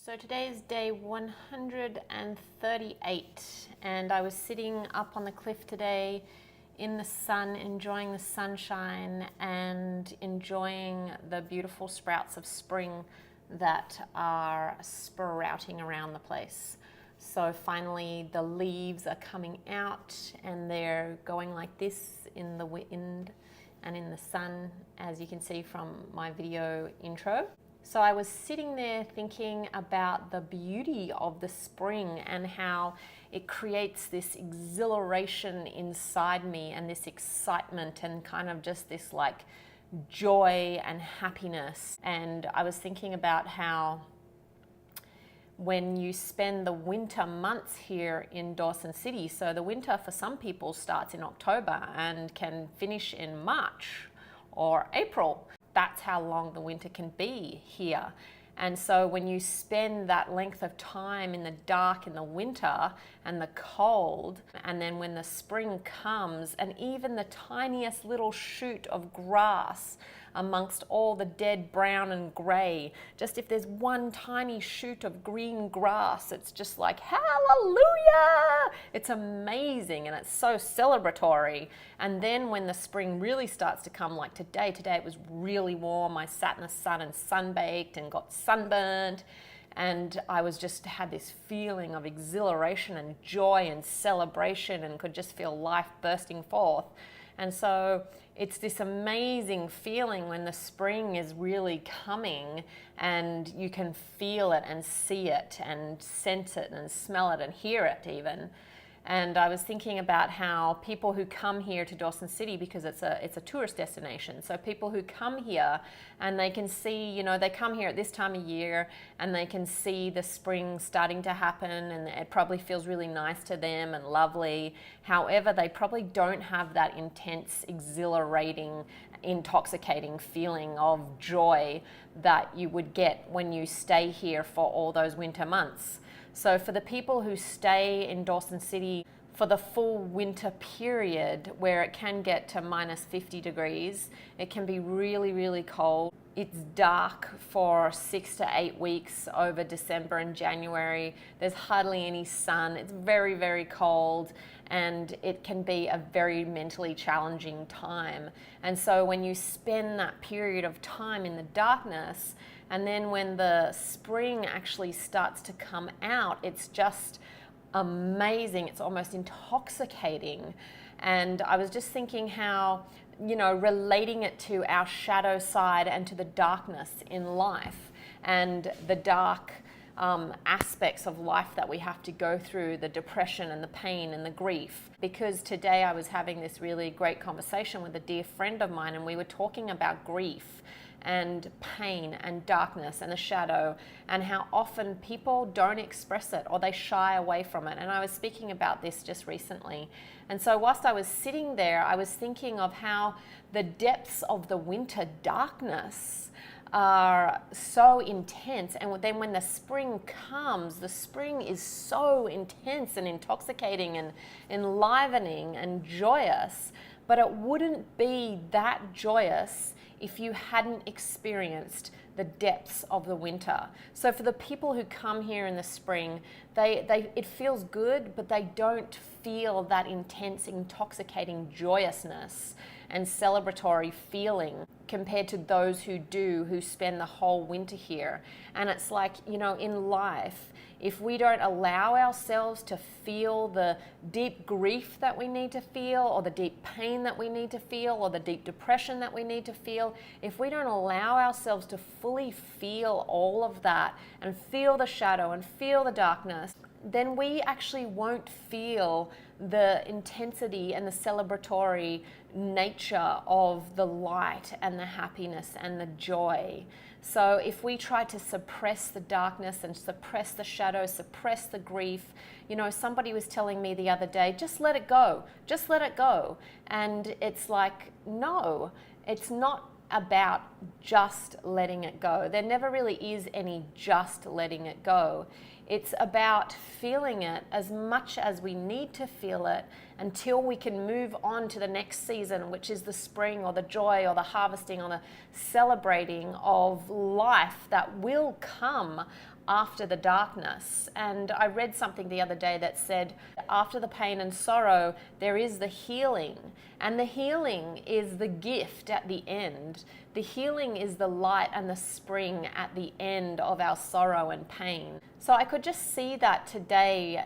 So today is day 138 and I was sitting up on the cliff today in the sun, enjoying the sunshine and enjoying the beautiful sprouts of spring that are sprouting around the place. So finally the leaves are coming out and they're going like this in the wind and in the sun, as you can see from my video intro. So I was sitting there thinking about the beauty of the spring and how it creates this exhilaration inside me and this excitement and kind of just this like joy and happiness. And I was thinking about how when you spend the winter months here in Dawson City, so the winter for some people starts in October and can finish in March or April. That's how long the winter can be here. And so when you spend that length of time in the dark in the winter and the cold, and then when the spring comes and even the tiniest little shoot of grass amongst all the dead brown and grey, just if there's one tiny shoot of green grass, it's just like, hallelujah! It's amazing and it's so celebratory. And then when the spring really starts to come, like today it was really warm. I sat in the sun and sunbaked and got sunburned. And I was just had this feeling of exhilaration and joy and celebration and could just feel life bursting forth. And so it's this amazing feeling when the spring is really coming and you can feel it and see it and sense it and smell it and hear it even. And I was thinking about how people who come here to Dawson City, because it's a tourist destination, so people who come here and they can see, they come here at this time of year and they can see the spring starting to happen and it probably feels really nice to them and lovely. However, they probably don't have that intense, exhilarating, intoxicating feeling of joy that you would get when you stay here for all those winter months. So for the people who stay in Dawson City for the full winter period, where it can get to minus 50 degrees, it can be really, really cold. It's dark for 6 to 8 weeks over December and January. There's hardly any sun. It's very, very cold and it can be a very mentally challenging time. And so when you spend that period of time in the darkness, and then when the spring actually starts to come out, it's just amazing. It's almost intoxicating. And I was just thinking how, relating it to our shadow side and to the darkness in life and the dark aspects of life that we have to go through, the depression and the pain and the grief. Because today I was having this really great conversation with a dear friend of mine and we were talking about grief and pain and darkness and the shadow and how often people don't express it or they shy away from it. And I was speaking about this just recently. And so whilst I was sitting there, I was thinking of how the depths of the winter darkness are so intense, and then when the spring comes, the spring is so intense and intoxicating and enlivening and joyous, but it wouldn't be that joyous if you hadn't experienced the depths of the winter. So for the people who come here in the spring, it feels good, but they don't feel that intense, intoxicating joyousness and celebratory feeling compared to those who spend the whole winter here. And it's like, in life, if we don't allow ourselves to feel the deep grief that we need to feel, or the deep pain that we need to feel, or the deep depression that we need to feel, if we don't allow ourselves to fully feel all of that and feel the shadow and feel the darkness, then we actually won't feel the intensity and the celebratory nature of the light and the happiness and the joy. So if we try to suppress the darkness and suppress the shadow, suppress the grief, somebody was telling me the other day, just let it go, just let it go. And it's like, no, it's not about just letting it go. There never really is any just letting it go. It's about feeling it as much as we need to feel it until we can move on to the next season, which is the spring or the joy or the harvesting or the celebrating of life that will come after the darkness. And I read something the other day that said, after the pain and sorrow, there is the healing. And the healing is the gift at the end. The healing is the light and the spring at the end of our sorrow and pain. So I could just see that today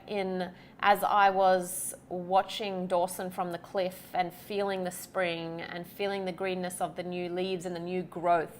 as I was watching Dawson from the cliff and feeling the spring and feeling the greenness of the new leaves and the new growth,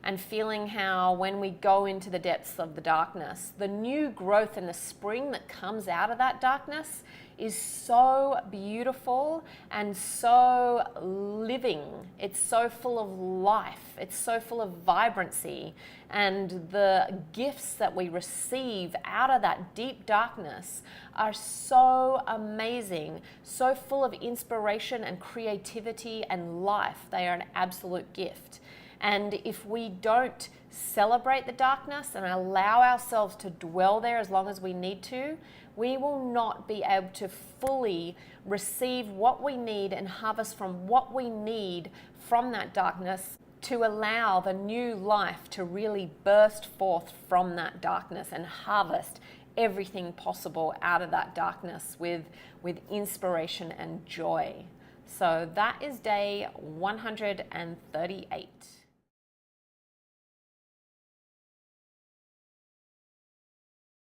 and feeling how when we go into the depths of the darkness, the new growth and the spring that comes out of that darkness is so beautiful and so living. It's so full of life. It's so full of vibrancy. And the gifts that we receive out of that deep darkness are so amazing, so full of inspiration and creativity and life. They are an absolute gift. And if we don't celebrate the darkness and allow ourselves to dwell there as long as we need to, we will not be able to fully receive what we need and harvest from what we need from that darkness to allow the new life to really burst forth from that darkness and harvest everything possible out of that darkness with inspiration and joy. So that is day 138.